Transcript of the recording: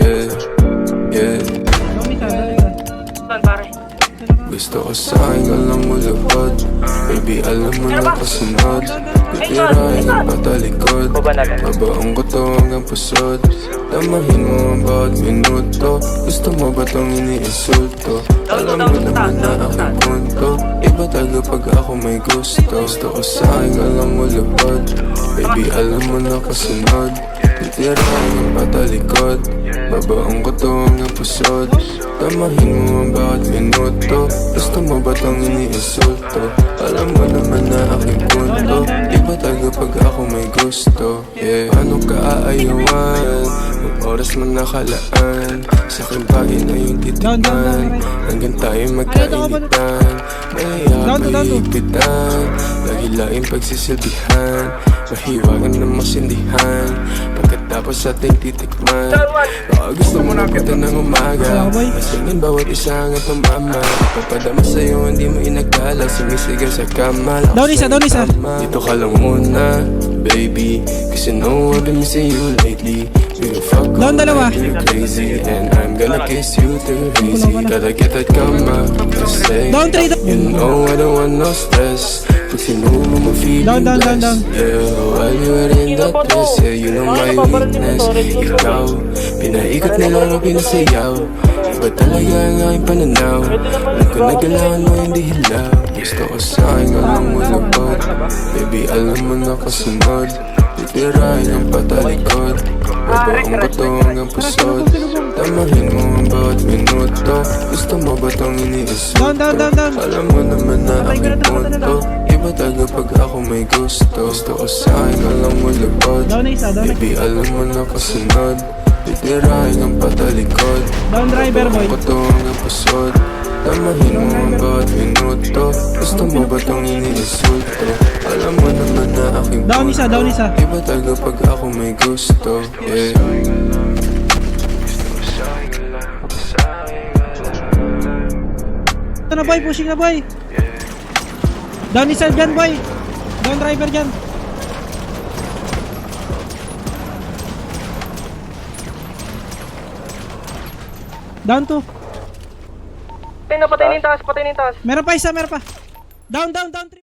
Yeah, yeah. Saan pare? Gusto ko sa'kin, alam mo lupad. Baby, alam mo na kasunod. Titirahin ang patalikod. Babaong ko to hanggang pusod. Damahin mo ang bawat minuto. Gusto mo ba tong iniinsulto? Alam mo naman na aking punto. Iba taga pag ako may gusto. Gusto ko sa'kin, alam mo lupad. Baby, alam mo na kasunod. Titirahin ang patalikod. Babaong ko to hanggang pusod. Damahin mo ang bawat minuto. Gusto mo ba tong iniinsulto? Alam mo naman na aking punto. Iba taga pag ako may gusto. Yeah, paano ka aayawan? Ang oras man nakalaan. Sa aking bagay na yung titikman. Hanggang tayo magkainitan. Mahiya paiipitan. Lahi-laing pagsisilbihan. Mahiwagan na masindihan. Pagkatapos ating titikman. Baka gusto mo na kita ng umaga. Masingin bawat isa hanggang tumama. Papadama sa'yo hindi mo inagdala. Sumisigaw sa kama. Down isa. Dito ka lang muna, baby. Kasi know I've been missing you lately. We don't fuck Down dalawa. you're crazy. And I'm gonna kiss you too easy. Gotta get that kama to say. Down 3. You know I don't want no stress. Pag sinumo mo feeling Down. blessed. Yeah, while you were in that dress. Yeah, you know my weakness. Ikaw, pinaikot nila o pinasayaw. Iba talaga ang aking pananaw. Alam ko na kailangan mo hindi hilaw. Gusto ko sa'kin, alam mo lupad. Baby, alam mo na kasunod. Titirahin ang patalikod. Babaong ko to hanggang pusod. Damahin mo ang bawat minuto. Gusto mo ba tong iniinsulto? Down. Alam mo naman na aking punto. Iba taga pag ako may gusto. Gusto ko sa'kin, alam mo lupad. Down isa. Baby, alam mo na kasunod. Titirahin ang patalikod. Down driver boy. Babaong ko to hanggang pusod. Damahin mo ang bawat minuto. Gusto mo ba tong iniinsulto? Alam mo naman na aking Down isa. Iba taga pag ako may gusto. Yeah. Ito na boy, pushing na boy. Down isa dyan boy. Down driver dyan. Down 2. Patay na yung taas. Meron pa isa. Down 3.